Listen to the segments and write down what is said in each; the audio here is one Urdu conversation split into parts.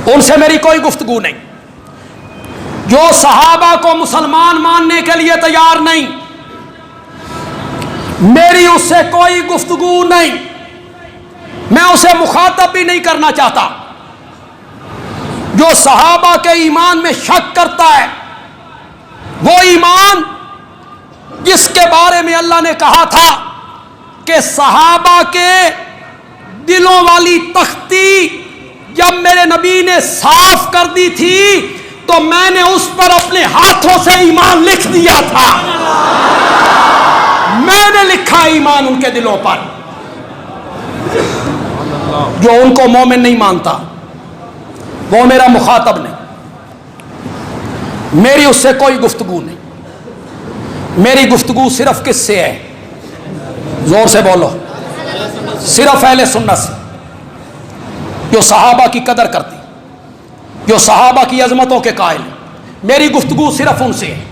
ان سے میری کوئی گفتگو نہیں. جو صحابہ کو مسلمان ماننے کے لیے تیار نہیں، میری اس سے کوئی گفتگو نہیں، میں اسے مخاطب بھی نہیں کرنا چاہتا. جو صحابہ کے ایمان میں شک کرتا ہے، وہ ایمان جس کے بارے میں اللہ نے کہا تھا کہ صحابہ کے دلوں والی تختی جب میرے نبی نے صاف کر دی تھی تو میں نے اس پر اپنے ہاتھوں سے ایمان لکھ دیا تھا. میں نے لکھا ایمان ان کے دلوں پر. جو ان کو مومن نہیں مانتا وہ میرا مخاطب نہیں، میری اس سے کوئی گفتگو نہیں. میری گفتگو صرف کس سے ہے؟ زور سے بولو. صرف اہل سنت سے، جو صحابہ کی قدر کرتی، جو صحابہ کی عظمتوں کے قائل. میری گفتگو صرف ان سے ہے.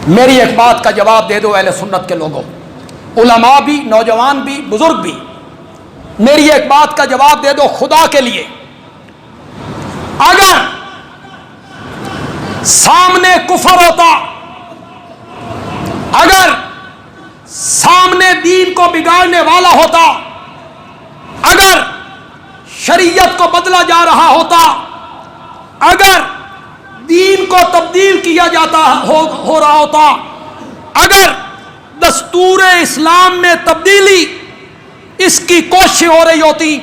میری ایک بات کا جواب دے دو اہل سنت کے لوگوں، علماء بھی، نوجوان بھی، بزرگ بھی. میری ایک بات کا جواب دے دو خدا کے لیے. اگر سامنے کفر ہوتا، اگر سامنے دین کو بگاڑنے والا ہوتا، اگر شریعت کو بدلا جا رہا ہوتا، اگر دین کو تبدیل کیا جاتا ہو رہا ہوتا، اگر دستور اسلام میں تبدیلی اس کی کوشش ہو رہی ہوتی،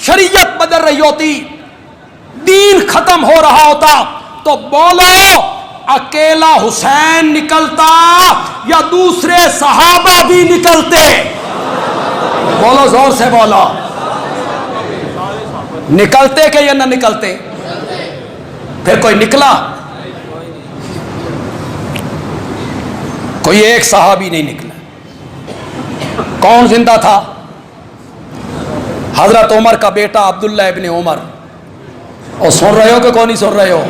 شریعت بدل رہی ہوتی، دین ختم ہو رہا ہوتا، تو بولو اکیلا حسین نکلتا یا دوسرے صحابہ بھی نکلتے؟ بولو، زور سے بولو. نکلتے کہ یا نہ نکلتے؟ پھر کوئی نکلا؟ کوئی ایک صحابی نہیں نکلا. کون زندہ تھا؟ حضرت عمر کا بیٹا عبداللہ ابن عمر. اور سن رہے ہو کہ کون نہیں سن رہے ہو؟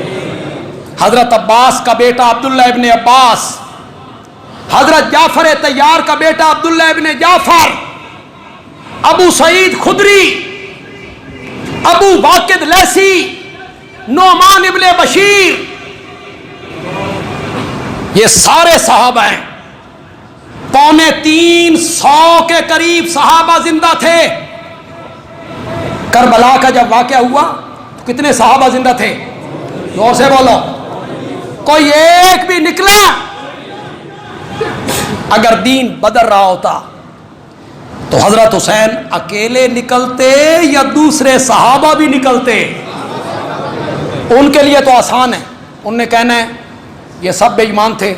حضرت عباس کا بیٹا عبداللہ ابن عباس، حضرت جعفر طیار کا بیٹا عبداللہ ابن جعفر، ابو سعید خدری، ابو واقد لیسی، نعمان ابن بشیر، یہ سارے صحابہ ہیں. 350 کے قریب صحابہ زندہ تھے. کربلا کا جب واقعہ ہوا تو کتنے صحابہ زندہ تھے؟ زور سے بولو. کوئی ایک بھی نکلا؟ اگر دین بدل رہا ہوتا تو حضرت حسین اکیلے نکلتے یا دوسرے صحابہ بھی نکلتے؟ ان کے لیے تو آسان ہے، انہوں نے کہنا ہے یہ سب بے ایمان تھے،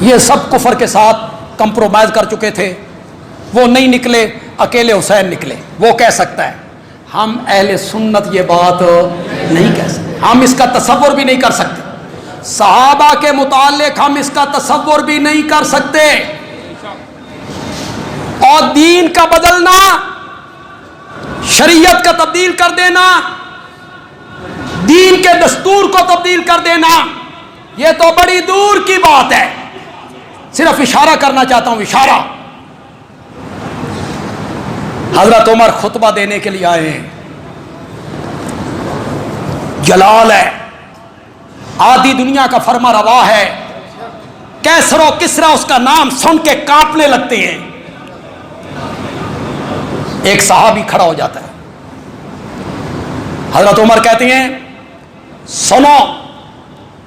یہ سب کفر کے ساتھ کمپرومائز کر چکے تھے، وہ نہیں نکلے، اکیلے حسین نکلے. وہ کہہ سکتا ہے. ہم اہل سنت یہ بات نہیں کہہ سکتے، ہم اس کا تصور بھی نہیں کر سکتے. صحابہ کے متعلق ہم اس کا تصور بھی نہیں کر سکتے. اور دین کا بدلنا، شریعت کا تبدیل کر دینا، دین کے دستور کو تبدیل کر دینا، یہ تو بڑی دور کی بات ہے. صرف اشارہ کرنا چاہتا ہوں، اشارہ. حضرت عمر خطبہ دینے کے لیے آئے ہیں. جلال ہے، آدھی دنیا کا فرما روا ہے. کیسر و کسرا اس کا نام سن کے کانپنے لگتے ہیں. ایک صحابی کھڑا ہو جاتا ہے. حضرت عمر کہتے ہیں سنو،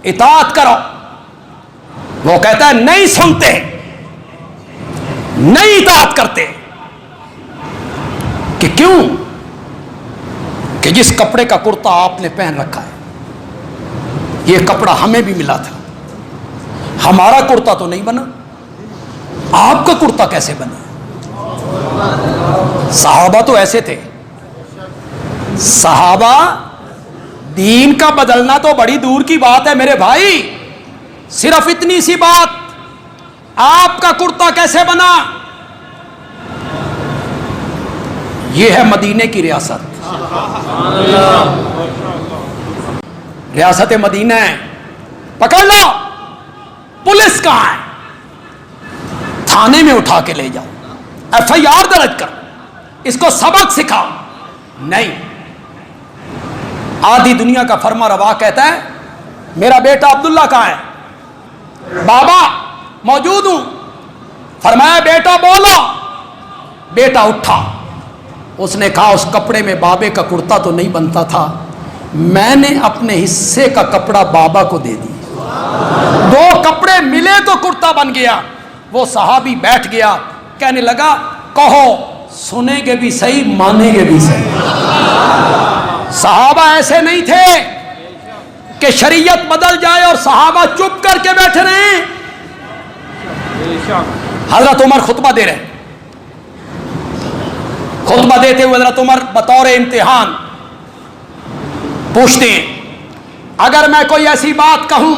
اطاعت کرو. وہ کہتا ہے نہیں سنتے، نہیں اطاعت کرتے. کہ کیوں؟ کہ جس کپڑے کا کرتا آپ نے پہن رکھا ہے، یہ کپڑا ہمیں بھی ملا تھا. ہمارا کرتا تو نہیں بنا، آپ کا کرتا کیسے بنا؟ صحابہ تو ایسے تھے. صحابہ، دین کا بدلنا تو بڑی دور کی بات ہے میرے بھائی. صرف اتنی سی بات، آپ کا کرتا کیسے بنا؟ یہ ہے مدینے کی ریاست. ریاست مدینہ ہے. پکڑ لو، پولیس کہاں ہے؟ تھانے میں اٹھا کے لے جاؤ، ایف آئی آر درج کرو، اس کو سبق سکھاؤ. نہیں، آدھی دنیا کا فرما روا کہتا ہے میرا بیٹا عبداللہ کہاں ہے؟ بابا موجود ہوں۔ فرمایا بیٹا بولو۔ بیٹا اٹھا، اس نے کہا اس کپڑے میں بابے کا کرتا تو نہیں بنتا تھا، میں نے اپنے حصے کا کپڑا بابا کو دے دی، دو کپڑے ملے تو کرتا بن گیا۔ وہ صحابی بیٹھ گیا، کہنے لگا کہو، سنیں گے بھی صحیح مانیں گے بھی صحیح۔ صحابہ ایسے نہیں تھے کہ شریعت بدل جائے اور صحابہ چپ کر کے بیٹھے رہیں۔ حضرت عمر خطبہ دے رہے، خطبہ دیتے ہوئے حضرت عمر بطور امتحان پوچھتے ہیں اگر میں کوئی ایسی بات کہوں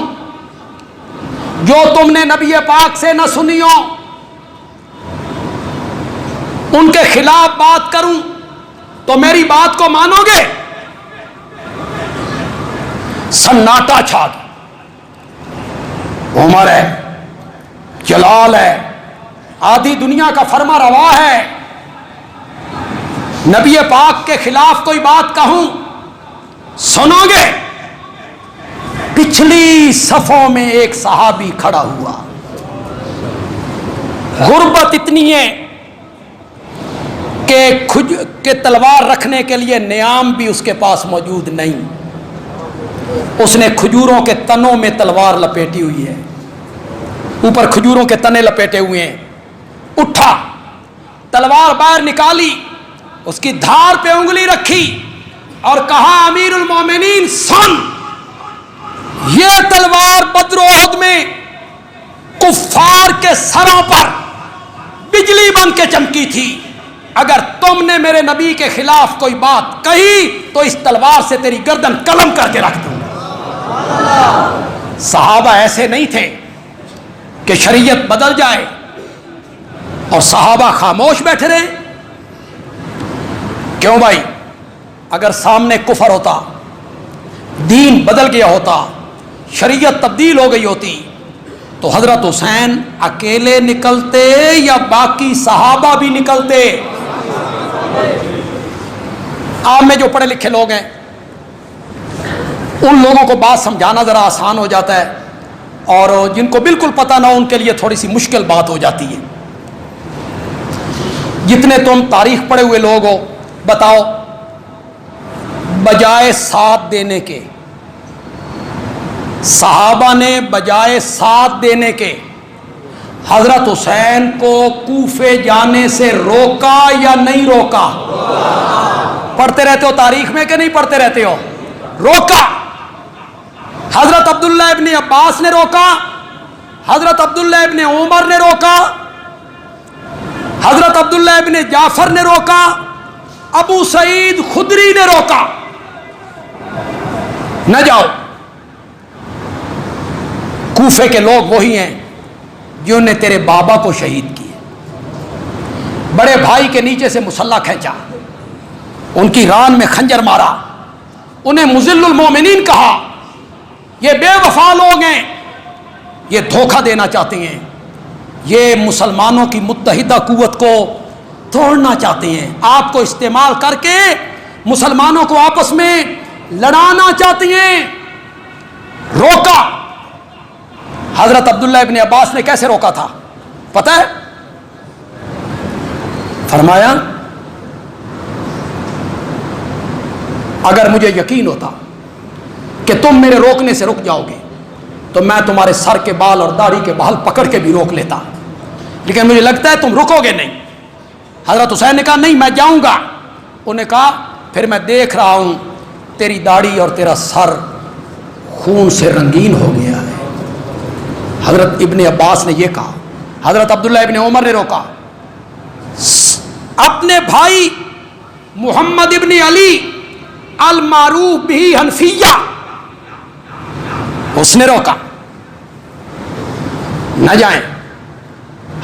جو تم نے نبی پاک سے نہ سنی ہو، ان کے خلاف بات کروں تو میری بات کو مانو گے؟ سناٹا چھا گیا۔ عمر ہے، جلال ہے، آدھی دنیا کا فرما روا ہے، نبی پاک کے خلاف کوئی بات کہوں سنو گے؟ پچھلی صفوں میں ایک صحابی کھڑا ہوا، غربت اتنی ہے کہ تلوار رکھنے کے لیے نیام بھی اس کے پاس موجود نہیں، اس نے کھجوروں کے تنوں میں تلوار لپیٹی ہوئی ہے، اوپر کھجوروں کے تنے لپیٹے ہوئے ہیں، اٹھا تلوار باہر نکالی، اس کی دھار پہ انگلی رکھی اور کہا امیر المومنین سن، یہ تلوار بدر و احد میں کفار کے سروں پر بجلی بن کے چمکی تھی، اگر تم نے میرے نبی کے خلاف کوئی بات کہی تو اس تلوار سے تیری گردن قلم کر کے رکھ دوں گا۔ صحابہ ایسے نہیں تھے کہ شریعت بدل جائے اور صحابہ خاموش بیٹھے رہے۔ کیوں بھائی؟ اگر سامنے کفر ہوتا، دین بدل گیا ہوتا، شریعت تبدیل ہو گئی ہوتی تو حضرت حسین اکیلے نکلتے یا باقی صحابہ بھی نکلتے؟ عام میں جو پڑھے لکھے لوگ ہیں ان لوگوں کو بات سمجھانا ذرا آسان ہو جاتا ہے، اور جن کو بالکل پتہ نہ ہو ان کے لیے تھوڑی سی مشکل بات ہو جاتی ہے۔ جتنے تم تاریخ پڑھے ہوئے لوگ ہو، بتاؤ بجائے ساتھ دینے کے، صحابہ نے بجائے ساتھ دینے کے حضرت حسین کو کوفے جانے سے روکا یا نہیں روکا؟ پڑھتے رہتے ہو تاریخ میں کہ نہیں پڑھتے رہتے ہو؟ روکا۔ حضرت عبداللہ ابن عباس نے روکا، حضرت عبداللہ ابن عمر نے روکا، حضرت عبداللہ ابن جعفر نے روکا، ابو سعید خدری نے روکا، نہ جاؤ۔ کوفے کے لوگ وہی ہیں جنہوں نے تیرے بابا کو شہید کیے، بڑے بھائی کے نیچے سے مسلح کھینچا، ان کی ران میں خنجر مارا، انہیں مذل المومنین کہا۔ یہ بے وفا لوگ ہیں، یہ دھوکہ دینا چاہتے ہیں، یہ مسلمانوں کی متحدہ قوت کو توڑنا چاہتے ہیں، آپ کو استعمال کر کے مسلمانوں کو آپس میں لڑانا چاہتے ہیں۔ روکا۔ حضرت عبداللہ ابن عباس نے کیسے روکا تھا پتہ ہے؟ فرمایا اگر مجھے یقین ہوتا کہ تم میرے روکنے سے رک جاؤ گے تو میں تمہارے سر کے بال اور داڑھی کے بال پکڑ کے بھی روک لیتا، لیکن مجھے لگتا ہے تم رکو گے نہیں۔ حضرت حسین نے کہا نہیں میں جاؤں گا۔ انہوں نے کہا پھر میں دیکھ رہا ہوں تیری داڑھی اور تیرا سر خون سے رنگین ہو گیا ہے۔ حضرت ابن عباس نے یہ کہا، حضرت عبداللہ ابن عمر نے روکا، اپنے بھائی محمد ابن علی المعروف بھی حنفیہ، اس نے روکا، نہ جائیں۔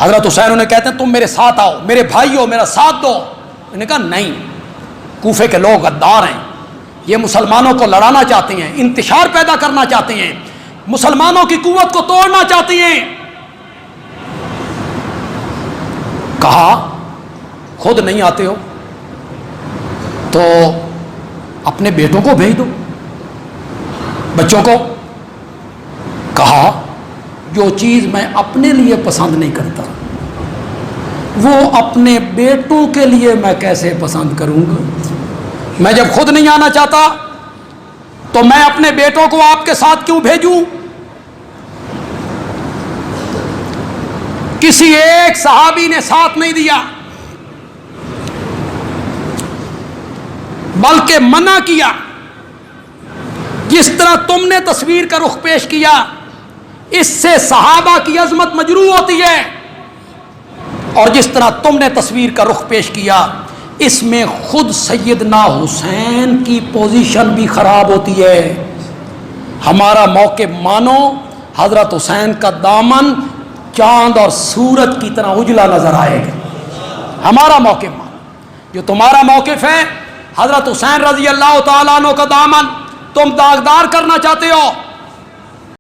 حضرت حسین انہیں کہتے ہیں تم میرے ساتھ آؤ، میرے بھائی ہو، میرا ساتھ دو۔ انہوں نے کہا نہیں، کوفے کے لوگ غدار ہیں، یہ مسلمانوں کو لڑانا چاہتے ہیں، انتشار پیدا کرنا چاہتے ہیں، مسلمانوں کی قوت کو توڑنا چاہتے ہیں۔ کہا خود نہیں آتے ہو تو اپنے بیٹوں کو بھیج دو۔ بچوں کو کہا جو چیز میں اپنے لیے پسند نہیں کرتا وہ اپنے بیٹوں کے لیے میں کیسے پسند کروں گا؟ میں جب خود نہیں آنا چاہتا تو میں اپنے بیٹوں کو آپ کے ساتھ کیوں بھیجوں؟ کسی ایک صحابی نے ساتھ نہیں دیا بلکہ منع کیا. جس طرح تم نے تصویر کا رخ پیش کیا اس سے صحابہ کی عظمت مجروح ہوتی ہے، اور جس طرح تم نے تصویر کا رخ پیش کیا اس میں خود سیدنا حسین کی پوزیشن بھی خراب ہوتی ہے. ہمارا موقف مانو، حضرت حسین کا دامن چاند اور سورج کی طرح اجلا نظر آئے گا. ہمارا موقف مانو. جو تمہارا موقف ہے حضرت حسین رضی اللہ تعالیٰ عنہ کا دامن تم داغدار کرنا چاہتے ہو،